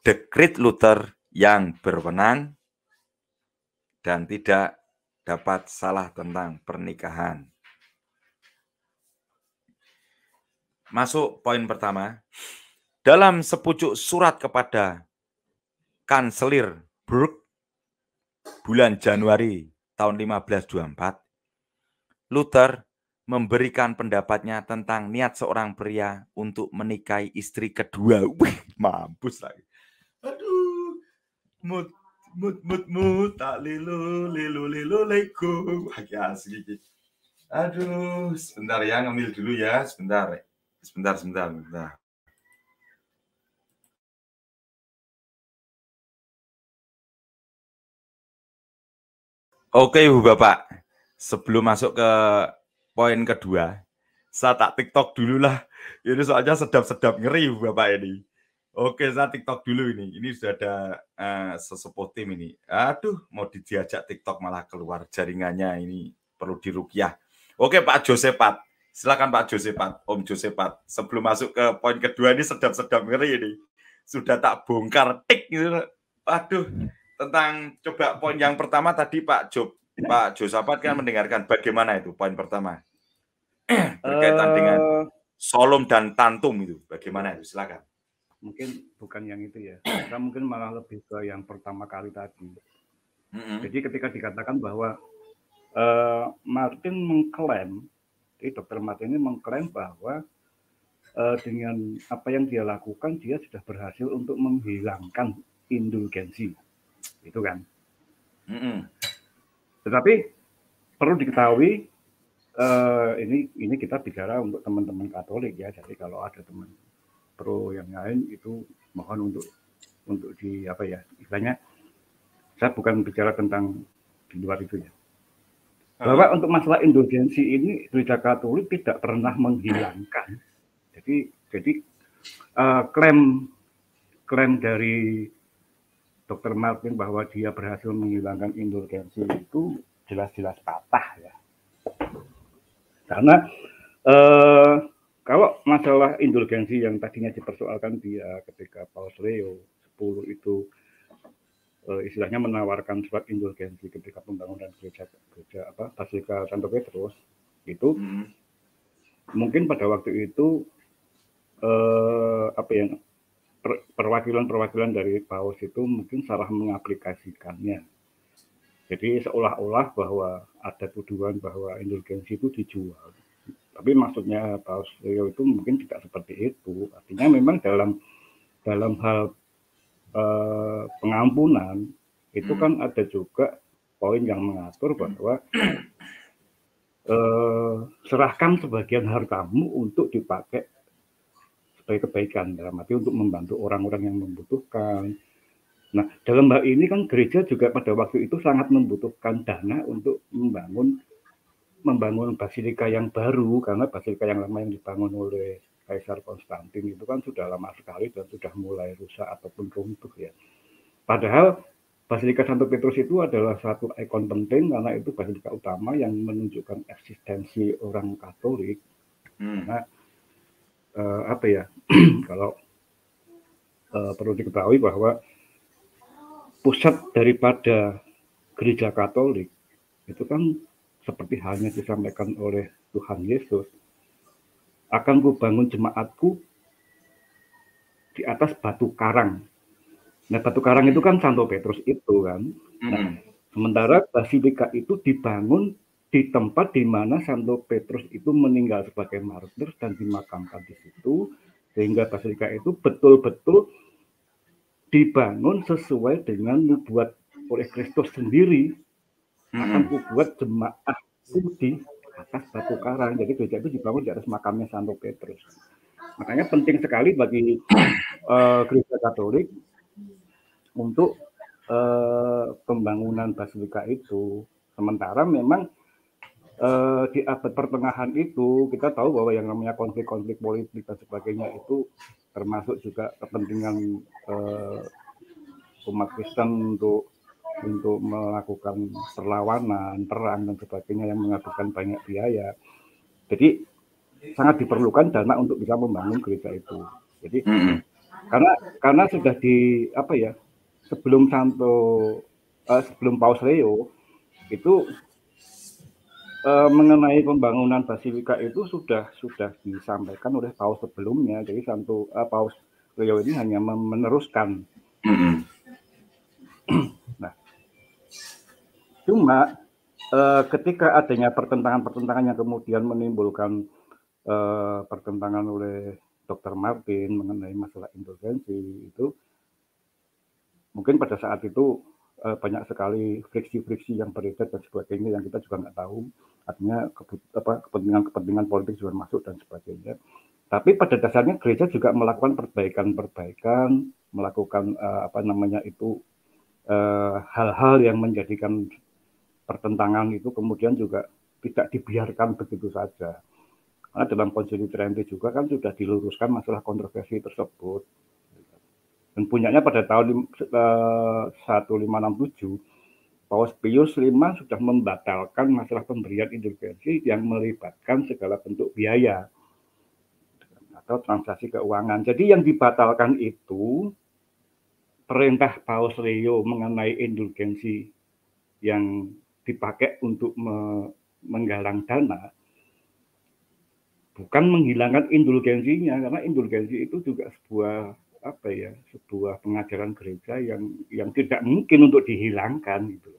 dekret Luther yang berwenang dan tidak dapat salah tentang pernikahan. Masuk poin pertama. Dalam sepucuk surat kepada Kanselir Burke bulan Januari tahun 1524, Luther memberikan pendapatnya tentang niat seorang pria untuk menikahi istri kedua. Wih, mampus lagi. Aduh, mut tak lilu leko. Wah, asli. Aduh, sebentar ya, ngambil dulu ya, sebentar. Oke, Ibu Bapak. Sebelum masuk ke poin kedua, saya tak TikTok dulu lah. Ini soalnya sedap-sedap ngeri, Ibu Bapak ini. Oke, saya TikTok dulu ini. Ini sudah ada sesepuh tim ini. Aduh, mau diajak TikTok malah keluar jaringannya ini. Perlu dirukyah. Oke, Pak Josepat. Silakan Pak Josepat, Om Josepat. Sebelum masuk ke poin kedua ini sedap-sedap ngeri ini. Sudah tak bongkar tik gitu. Aduh, tentang coba poin yang pertama tadi Pak Josapat kan mendengarkan bagaimana itu poin pertama berkaitan dengan solum dan tantum itu bagaimana itu, silakan. Mungkin bukan yang itu ya, kita mungkin malah lebih ke yang pertama kali tadi. Jadi ketika dikatakan bahwa Martin mengklaim, Dr. Martin ini mengklaim bahwa dengan apa yang dia lakukan dia sudah berhasil untuk menghilangkan indulgensi, itu kan. Tetapi perlu diketahui ini kita bicara untuk teman-teman Katolik ya. Jadi kalau ada teman pro yang lain itu mohon untuk di apa ya istilahnya, saya bukan bicara tentang di luar itu ya. Bahwa untuk masalah indulgensi ini Gereja Katolik tidak pernah menghilangkan. Jadi klaim dari Dr. Martin bahwa dia berhasil menghilangkan indulgensi itu jelas-jelas patah ya. Karena kalau masalah indulgensi yang tadinya dipersoalkan dia ketika Paus Leo X itu istilahnya menawarkan surat indulgensi ketika pembangunan gereja Basilika Santo Petrus itu, mungkin pada waktu itu perwakilan dari Paus itu mungkin salah mengaplikasikannya. Jadi seolah-olah bahwa ada tuduhan bahwa indulgensi itu dijual. Tapi maksudnya Paus Leo itu mungkin tidak seperti itu. Artinya memang dalam hal pengampunan itu kan ada juga poin yang mengatur bahwa serahkan sebagian hartamu untuk dipakai sebagai kebaikan, dalam arti untuk membantu orang-orang yang membutuhkan. Nah, dalam hal ini kan gereja juga pada waktu itu sangat membutuhkan dana untuk membangun basilika yang baru, karena basilika yang lama yang dibangun oleh Kaisar Konstantin itu kan sudah lama sekali dan sudah mulai rusak ataupun runtuh ya. Padahal Basilika Santo Petrus itu adalah satu ikon penting karena itu basilika utama yang menunjukkan eksistensi orang Katolik. Karena kalau perlu diketahui bahwa pusat daripada gereja Katolik itu kan seperti halnya disampaikan oleh Tuhan Yesus, akan kubangun jemaatku di atas batu karang. Nah, batu karang itu kan Santo Petrus itu kan. Nah, sementara basilika itu dibangun di tempat di mana Santo Petrus itu meninggal sebagai martir dan dimakamkan di situ, sehingga basilika itu betul-betul dibangun sesuai dengan nubuat oleh Kristus sendiri. Akan kubuat jemaatku di atas batu karang. Jadi gereja itu dibangun di atas makamnya Santo Petrus. Makanya penting sekali bagi gereja Katolik untuk pembangunan basilika itu. Sementara memang di abad pertengahan itu kita tahu bahwa yang namanya konflik-konflik politik dan sebagainya itu termasuk juga kepentingan umat Kristen untuk melakukan perlawanan, perang dan sebagainya yang menghabiskan banyak biaya. Jadi sangat diperlukan dana untuk bisa membangun gereja itu. Jadi Karena sudah di apa ya, sebelum sebelum Paus Leo itu mengenai pembangunan basilika itu sudah disampaikan oleh paus sebelumnya. Jadi Paus Leo ini hanya meneruskan. Nah, cuma ketika adanya pertentangan yang kemudian menimbulkan pertentangan oleh Dr. Martin mengenai masalah indulgensi itu, mungkin pada saat itu banyak sekali friksi-friksi yang beredar dan sebagainya yang kita juga nggak tahu, artinya kepentingan politik juga masuk dan sebagainya. Tapi pada dasarnya gereja juga melakukan perbaikan, melakukan hal-hal yang menjadikan pertentangan itu kemudian juga tidak dibiarkan begitu saja. Karena dalam Konsili Trenti juga kan sudah diluruskan masalah kontroversi tersebut. Dan punyanya pada tahun 1567, Paus Pius V sudah membatalkan masalah pemberian indulgensi yang melibatkan segala bentuk biaya atau transaksi keuangan. Jadi yang dibatalkan itu perintah Paus Leo mengenai indulgensi yang dipakai untuk menggalang dana, bukan menghilangkan indulgensinya, karena indulgensi itu juga sebuah pengajaran gereja yang tidak mungkin untuk dihilangkan gitu.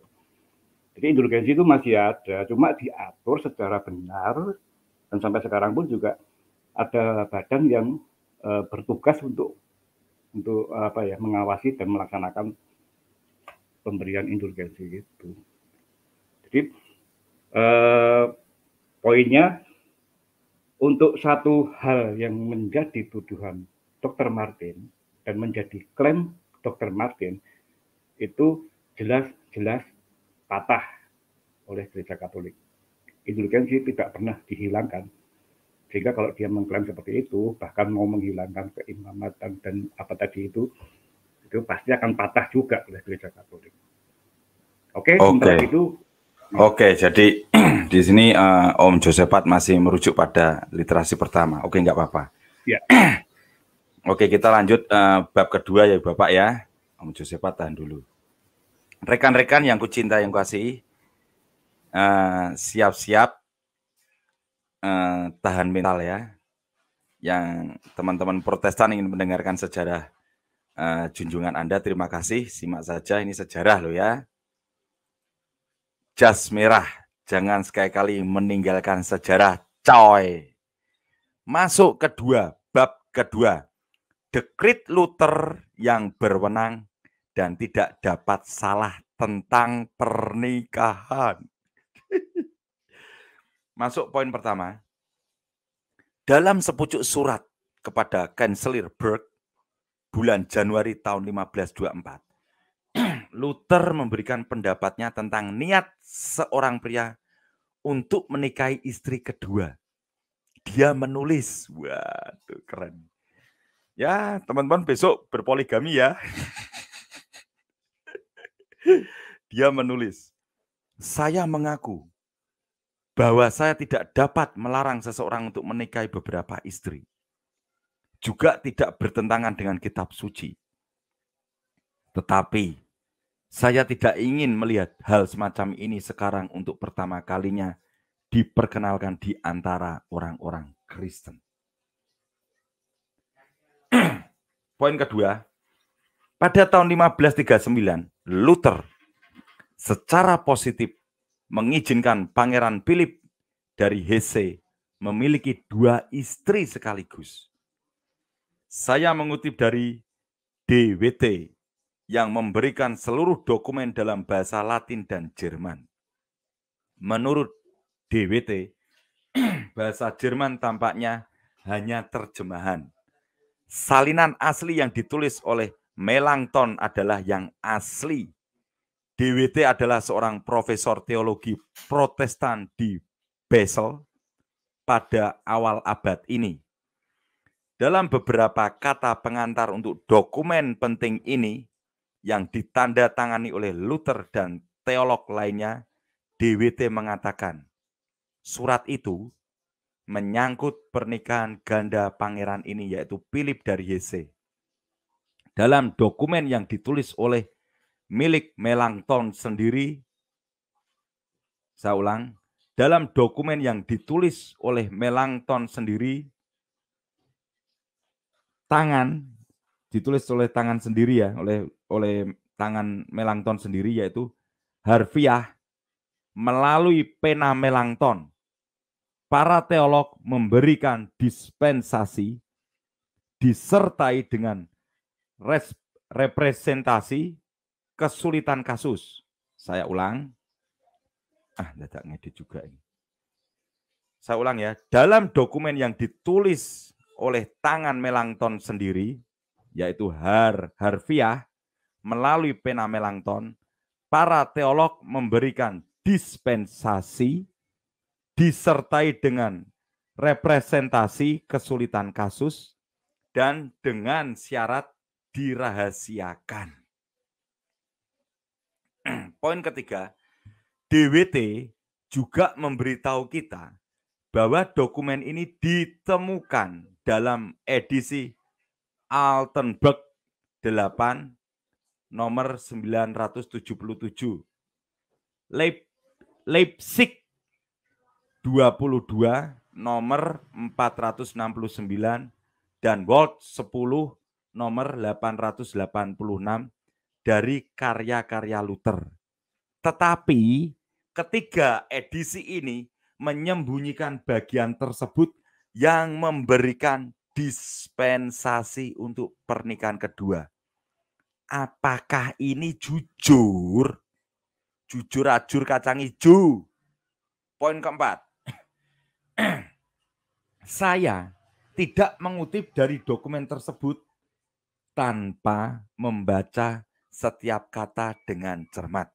Jadi indulgensi itu masih ada, cuma diatur secara benar, dan sampai sekarang pun juga ada badan yang bertugas untuk mengawasi dan melaksanakan pemberian indulgensi itu. Jadi poinnya, untuk satu hal yang menjadi tuduhan Dr. Martin dan menjadi klaim Dr. Martin itu jelas-jelas patah oleh Gereja Katolik. Indulgensi tidak pernah dihilangkan. Sehingga kalau dia mengklaim seperti itu, bahkan mau menghilangkan keimamatan dan apa tadi itu pasti akan patah juga oleh Gereja Katolik. Oke. Itu. Oke, jadi di sini Om Josephat masih merujuk pada literasi pertama. Oke, nggak apa-apa. Ya. Oke, kita lanjut bab kedua ya Bapak ya. Om Josephat tahan dulu. Rekan-rekan yang kucinta yang kukasihi, siap-siap tahan mental ya. Yang teman-teman Protestan ingin mendengarkan sejarah junjungan Anda, terima kasih. Simak saja, ini sejarah loh ya. Jas merah, jangan sekali-kali meninggalkan sejarah, coy. Masuk kedua, bab kedua. Dekrit Luther yang berwenang dan tidak dapat salah tentang pernikahan. Masuk poin pertama. Dalam sepucuk surat kepada Kanselir Berg bulan Januari tahun 1524, Luther memberikan pendapatnya tentang niat seorang pria untuk menikahi istri kedua. Dia menulis, waduh keren. Ya, teman-teman besok berpoligami ya. Dia menulis, saya mengaku bahwa saya tidak dapat melarang seseorang untuk menikahi beberapa istri. Juga tidak bertentangan dengan kitab suci. Tetapi saya tidak ingin melihat hal semacam ini sekarang untuk pertama kalinya diperkenalkan di antara orang-orang Kristen. Poin kedua, pada tahun 1539, Luther secara positif mengizinkan Pangeran Philip dari Hesse memiliki 2 istri sekaligus. Saya mengutip dari DWT yang memberikan seluruh dokumen dalam bahasa Latin dan Jerman. Menurut DWT, bahasa Jerman tampaknya hanya terjemahan. Salinan asli yang ditulis oleh Melanchthon adalah yang asli. DWT adalah seorang profesor teologi Protestan di Basel pada awal abad ini. Dalam beberapa kata pengantar untuk dokumen penting ini yang ditandatangani oleh Luther dan teolog lainnya, DWT mengatakan, surat itu menyangkut pernikahan ganda pangeran ini yaitu Philip dari Hesse dalam dokumen yang ditulis oleh milik Melanchthon sendiri, saya ulang, dalam dokumen yang ditulis oleh Melanchthon sendiri, ditulis oleh tangan sendiri ya, oleh tangan Melanchthon sendiri, yaitu harfiah melalui pena Melanchthon. Para teolog memberikan dispensasi disertai dengan representasi kesulitan kasus. Saya ulang. Dadak ngedit juga ini. Saya ulang ya. Dalam dokumen yang ditulis oleh tangan Melanchthon sendiri, yaitu harfiah melalui pena Melanchthon, para teolog memberikan dispensasi disertai dengan representasi kesulitan kasus dan dengan syarat dirahasiakan. Poin ketiga, DWT juga memberitahu kita bahwa dokumen ini ditemukan dalam edisi Altenburg 8 nomor 977, Leipzig 22 nomor 469, dan World 10 nomor 886 dari karya-karya Luther. Tetapi ketiga edisi ini menyembunyikan bagian tersebut yang memberikan dispensasi untuk pernikahan kedua. Apakah ini jujur? Jujur ajur kacang hijau. Poin keempat. Saya tidak mengutip dari dokumen tersebut tanpa membaca setiap kata dengan cermat.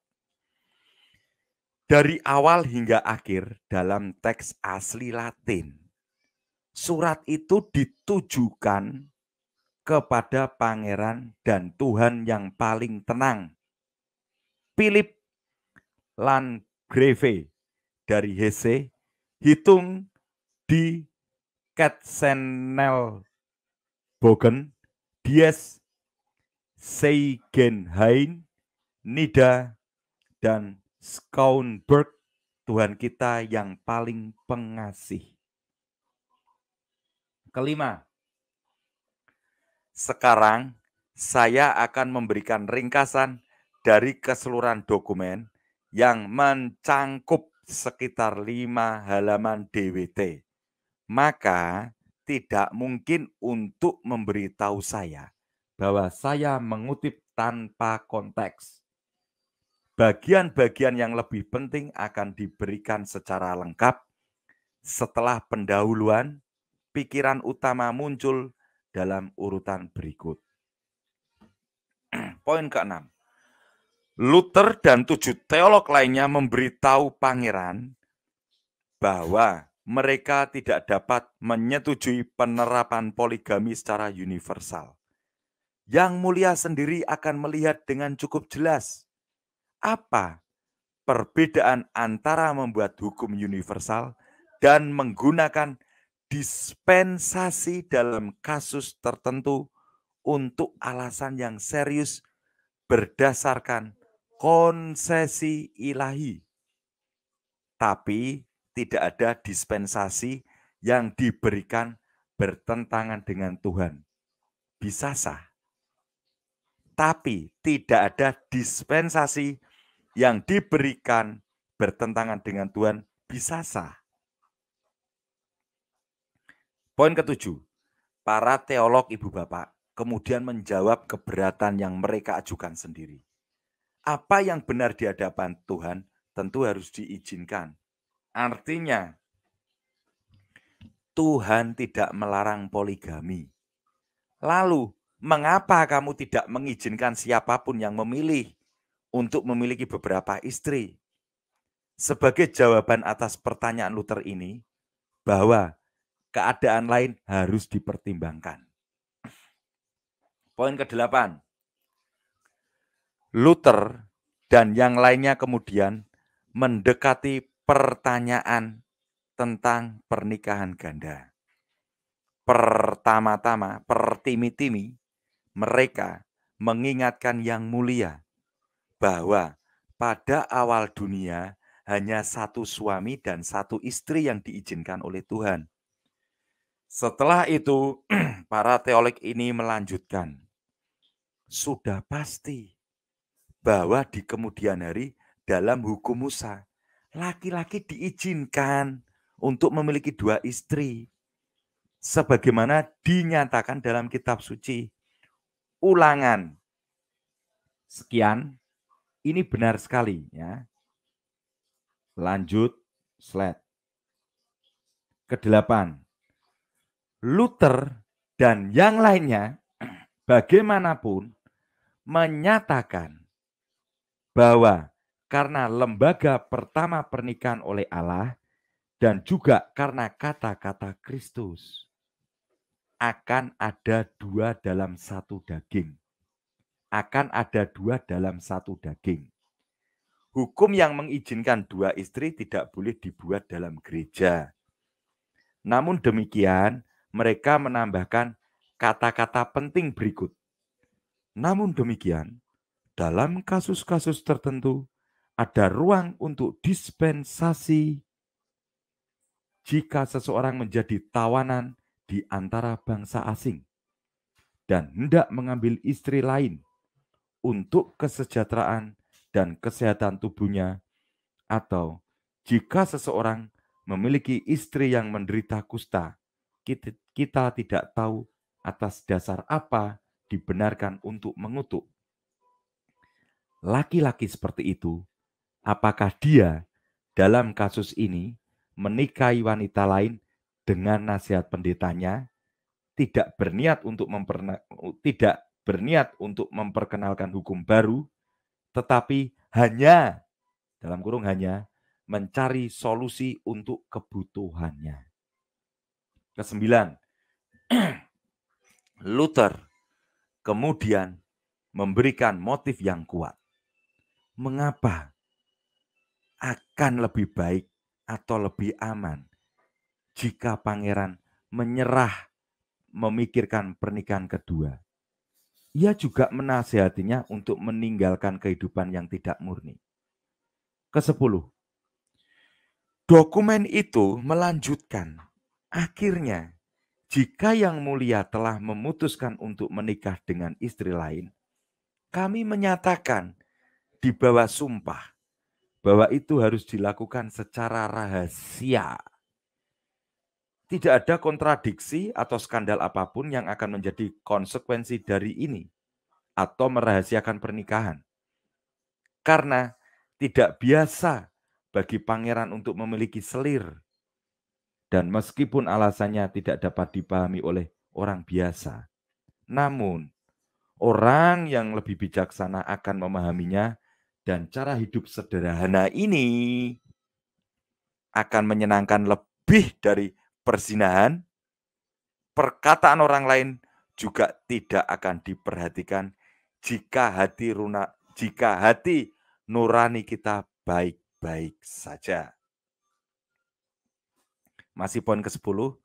Dari awal hingga akhir dalam teks asli Latin, surat itu ditujukan kepada pangeran dan Tuhan yang paling tenang, Philip Landgrave dari Hesse, hitung di Katzenelbogen, Dies, Seigenhain, Nida, dan Schauenberg, Tuhan kita yang paling pengasih. Kelima, sekarang saya akan memberikan ringkasan dari keseluruhan dokumen yang mencangkup sekitar 5 halaman DWT. Maka tidak mungkin untuk memberitahu saya bahwa saya mengutip tanpa konteks. Bagian-bagian yang lebih penting akan diberikan secara lengkap setelah pendahuluan. Pikiran utama muncul dalam urutan berikut. Poin ke-6. Luther dan 7 teolog lainnya memberitahu pangeran bahwa mereka tidak dapat menyetujui penerapan poligami secara universal. Yang Mulia sendiri akan melihat dengan cukup jelas apa perbedaan antara membuat hukum universal dan menggunakan dispensasi dalam kasus tertentu untuk alasan yang serius berdasarkan konsesi ilahi. Tapi tidak ada dispensasi yang diberikan bertentangan dengan Tuhan. Bisa sah. Tapi tidak ada dispensasi yang diberikan bertentangan dengan Tuhan. Bisa sah. Poin ke-7, para teolog ibu bapak kemudian menjawab keberatan yang mereka ajukan sendiri. Apa yang benar di hadapan Tuhan tentu harus diizinkan. Artinya, Tuhan tidak melarang poligami. Lalu, mengapa kamu tidak mengizinkan siapapun yang memilih untuk memiliki beberapa istri? Sebagai jawaban atas pertanyaan Luther ini, bahwa keadaan lain harus dipertimbangkan. Poin ke-8. Luther dan yang lainnya kemudian mendekati pertanyaan tentang pernikahan ganda. Pertama-tama, pertimi-timi, mereka mengingatkan yang mulia bahwa pada awal dunia hanya satu suami dan satu istri yang diizinkan oleh Tuhan. Setelah itu, para teolog ini melanjutkan, sudah pasti bahwa di kemudian hari dalam hukum Musa, laki-laki diizinkan untuk memiliki dua istri. Sebagaimana dinyatakan dalam kitab suci. Ulangan. Sekian, ini benar sekali ya. Lanjut slide. Ke-8. Luther dan yang lainnya bagaimanapun menyatakan bahwa karena lembaga pertama pernikahan oleh Allah dan juga karena kata-kata Kristus akan ada dua dalam satu daging. Akan ada dua dalam satu daging. Hukum yang mengizinkan dua istri tidak boleh dibuat dalam gereja. Namun demikian, mereka menambahkan kata-kata penting berikut. Namun demikian, dalam kasus-kasus tertentu, ada ruang untuk dispensasi jika seseorang menjadi tawanan di antara bangsa asing dan hendak mengambil istri lain untuk kesejahteraan dan kesehatan tubuhnya, atau jika seseorang memiliki istri yang menderita kusta, kita tidak tahu atas dasar apa dibenarkan untuk mengutuk. Laki-laki seperti itu, apakah dia dalam kasus ini menikahi wanita lain dengan nasihat pendetanya, tidak berniat untuk memperkenalkan hukum baru, tetapi hanya, dalam kurung hanya, mencari solusi untuk kebutuhannya. Ke-9, Luther kemudian memberikan motif yang kuat. Mengapa akan lebih baik atau lebih aman jika pangeran menyerah memikirkan pernikahan kedua? Ia juga menasihatinya untuk meninggalkan kehidupan yang tidak murni. Ke-10, dokumen itu melanjutkan, akhirnya jika yang mulia telah memutuskan untuk menikah dengan istri lain, kami menyatakan di bawah sumpah bahwa itu harus dilakukan secara rahasia. Tidak ada kontradiksi atau skandal apapun yang akan menjadi konsekuensi dari ini atau merahasiakan pernikahan. Karena tidak biasa bagi pangeran untuk memiliki selir. Dan meskipun alasannya tidak dapat dipahami oleh orang biasa, namun orang yang lebih bijaksana akan memahaminya, dan cara hidup sederhana ini akan menyenangkan lebih dari perzinahan. Perkataan orang lain juga tidak akan diperhatikan jika hati nurani kita baik-baik saja. Masih poin ke-10.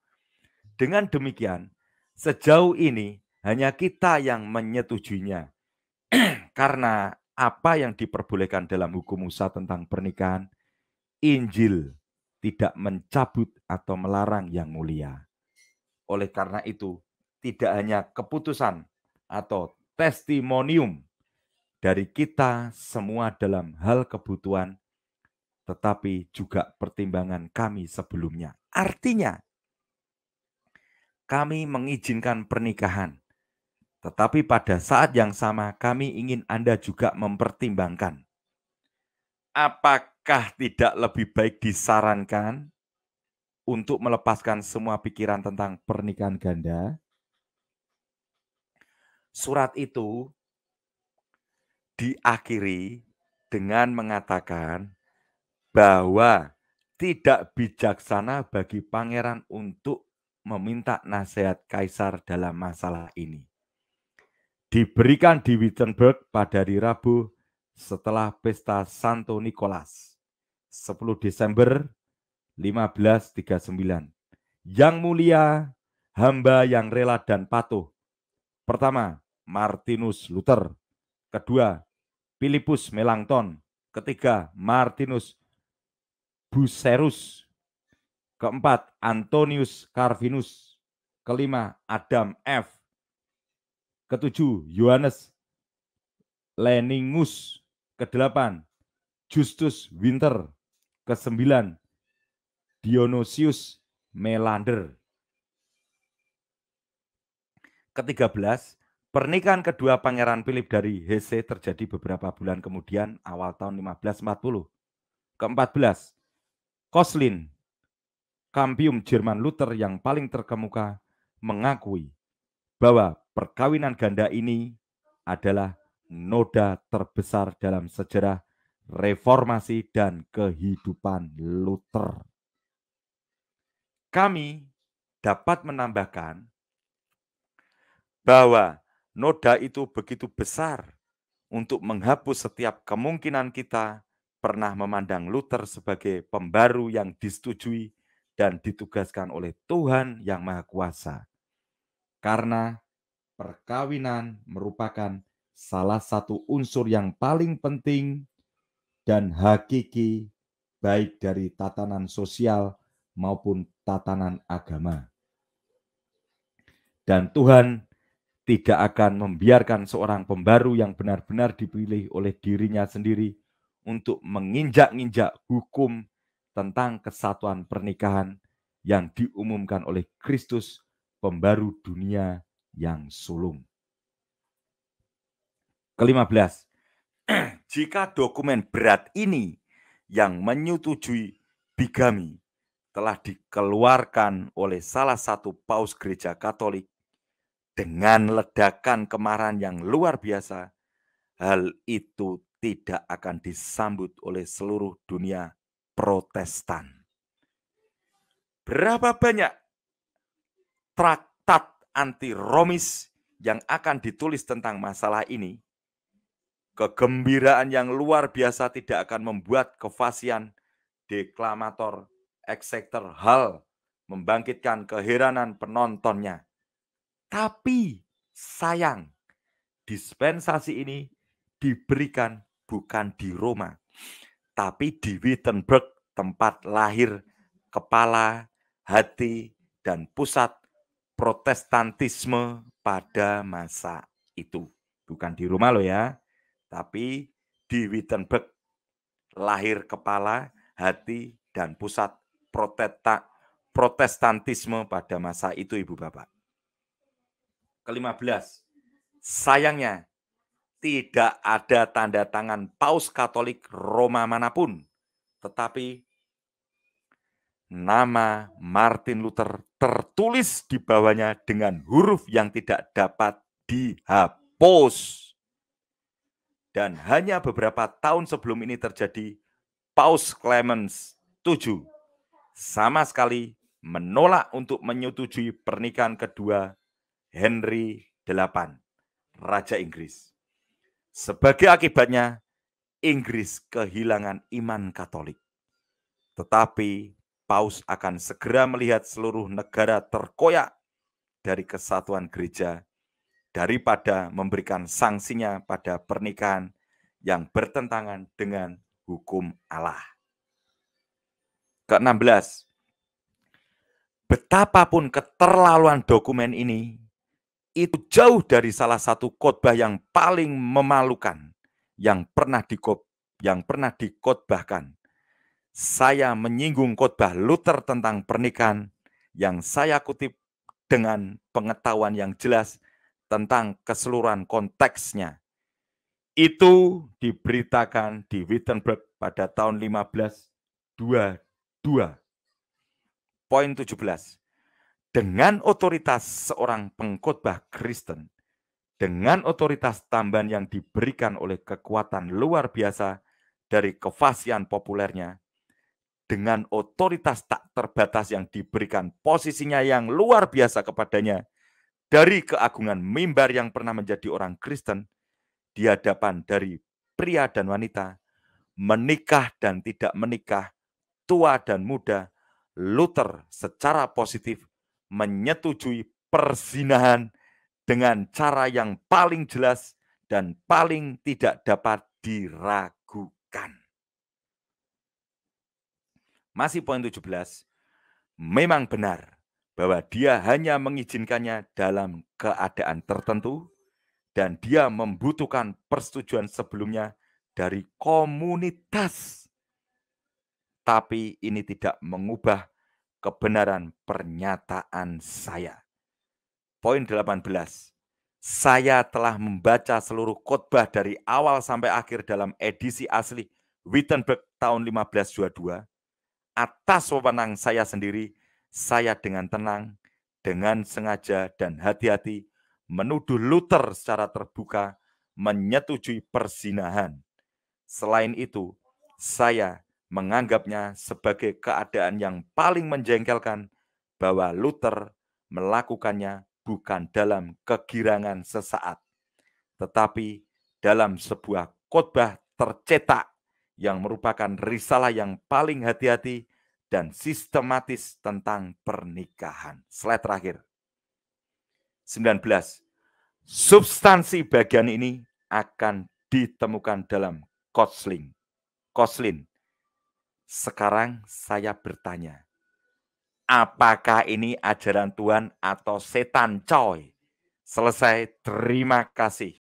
Dengan demikian, sejauh ini hanya kita yang menyetujuinya. Karena apa yang diperbolehkan dalam hukum Musa tentang pernikahan, Injil tidak mencabut atau melarang yang mulia. Oleh karena itu, tidak hanya keputusan atau testimonium dari kita semua dalam hal kebutuhan, tetapi juga pertimbangan kami sebelumnya. Artinya, kami mengizinkan pernikahan, tetapi pada saat yang sama kami ingin Anda juga mempertimbangkan. Apakah tidak lebih baik disarankan untuk melepaskan semua pikiran tentang pernikahan ganda? Surat itu diakhiri dengan mengatakan bahwa tidak bijaksana bagi pangeran untuk meminta nasihat kaisar dalam masalah ini. Diberikan di Wittenberg pada hari Rabu setelah pesta Santo Nikolas, 10 Desember 1539. Yang mulia, hamba yang rela dan patuh. Pertama, Martinus Luther. Kedua, Philippus Melanchthon. Ketiga, Martinus Bucerus. Keempat, Antonius Calvinus. Kelima, Adam F. Ketujuh, Johannes Leningus. Kedelapan, Justus Winter. Kesembilan, Dionysius Melander. Ke-13, pernikahan kedua Pangeran Philip dari Hesse terjadi beberapa bulan kemudian, awal tahun 1540. Ke-14, Koslin, Kampium Jerman Luther yang paling terkemuka, mengakui bahwa perkawinan ganda ini adalah noda terbesar dalam sejarah reformasi dan kehidupan Luther. Kami dapat menambahkan bahwa noda itu begitu besar untuk menghapus setiap kemungkinan kita pernah memandang Luther sebagai pembaru yang disetujui dan ditugaskan oleh Tuhan yang Maha Kuasa. Karena perkawinan merupakan salah satu unsur yang paling penting dan hakiki baik dari tatanan sosial maupun tatanan agama. Dan Tuhan tidak akan membiarkan seorang pembaru yang benar-benar dipilih oleh dirinya sendiri untuk menginjak-injak hukum tentang kesatuan pernikahan yang diumumkan oleh Kristus, pembaru dunia yang sulung. Ke-15, jika dokumen berat ini yang menyetujui bigami telah dikeluarkan oleh salah satu paus gereja Katolik dengan ledakan kemarahan yang luar biasa, hal itu tidak akan disambut oleh seluruh dunia Protestan. Berapa banyak traktat anti-Romis yang akan ditulis tentang masalah ini? Kegembiraan yang luar biasa tidak akan membuat kefasihan deklamator Exeter Hall membangkitkan keheranan penontonnya. Tapi sayang, dispensasi ini diberikan bukan di Roma, tapi di Wittenberg, tempat lahir kepala, hati, dan pusat Protestantisme pada masa itu. Bukan di Roma loh ya, tapi di Wittenberg, lahir kepala, hati, dan pusat Protestantisme pada masa itu, Ibu Bapak. Ke-15, sayangnya tidak ada tanda tangan Paus Katolik Roma manapun, tetapi nama Martin Luther tertulis di bawahnya dengan huruf yang tidak dapat dihapus. Dan hanya beberapa tahun sebelum ini terjadi, Paus Clemens VII sama sekali menolak untuk menyetujui pernikahan kedua Henry VIII, Raja Inggris. Sebagai akibatnya, Inggris kehilangan iman Katolik. Tetapi Paus akan segera melihat seluruh negara terkoyak dari kesatuan gereja daripada memberikan sanksinya pada pernikahan yang bertentangan dengan hukum Allah. Ke-16, betapapun keterlaluan dokumen ini, itu jauh dari salah satu khotbah yang paling memalukan yang pernah dikhotbahkan. Saya menyinggung khotbah Luther tentang pernikahan yang saya kutip dengan pengetahuan yang jelas tentang keseluruhan konteksnya. Itu diberitakan di Wittenberg pada tahun 1522. Poin 17. Dengan otoritas seorang pengkhotbah Kristen, dengan otoritas tambahan yang diberikan oleh kekuatan luar biasa dari kefasihan populernya, dengan otoritas tak terbatas yang diberikan posisinya yang luar biasa kepadanya, dari keagungan mimbar yang pernah menjadi orang Kristen, di hadapan dari pria dan wanita, menikah dan tidak menikah, tua dan muda, Luther secara positif menyetujui perzinahan dengan cara yang paling jelas dan paling tidak dapat diragukan. Masih poin 17, memang benar bahwa dia hanya mengizinkannya dalam keadaan tertentu dan dia membutuhkan persetujuan sebelumnya dari komunitas. Tapi ini tidak mengubah kebenaran pernyataan saya. Poin 18. Saya telah membaca seluruh khotbah dari awal sampai akhir dalam edisi asli Wittenberg tahun 1522. Atas wewenang saya sendiri, saya dengan tenang, dengan sengaja dan hati-hati menuduh Luther secara terbuka menyetujui perzinahan. Selain itu, saya menganggapnya sebagai keadaan yang paling menjengkelkan bahwa Luther melakukannya bukan dalam kegirangan sesaat, tetapi dalam sebuah khotbah tercetak yang merupakan risalah yang paling hati-hati dan sistematis tentang pernikahan. Slide terakhir. 19. Substansi bagian ini akan ditemukan dalam Koslin. Sekarang saya bertanya, apakah ini ajaran Tuhan atau setan, coy? Selesai, terima kasih.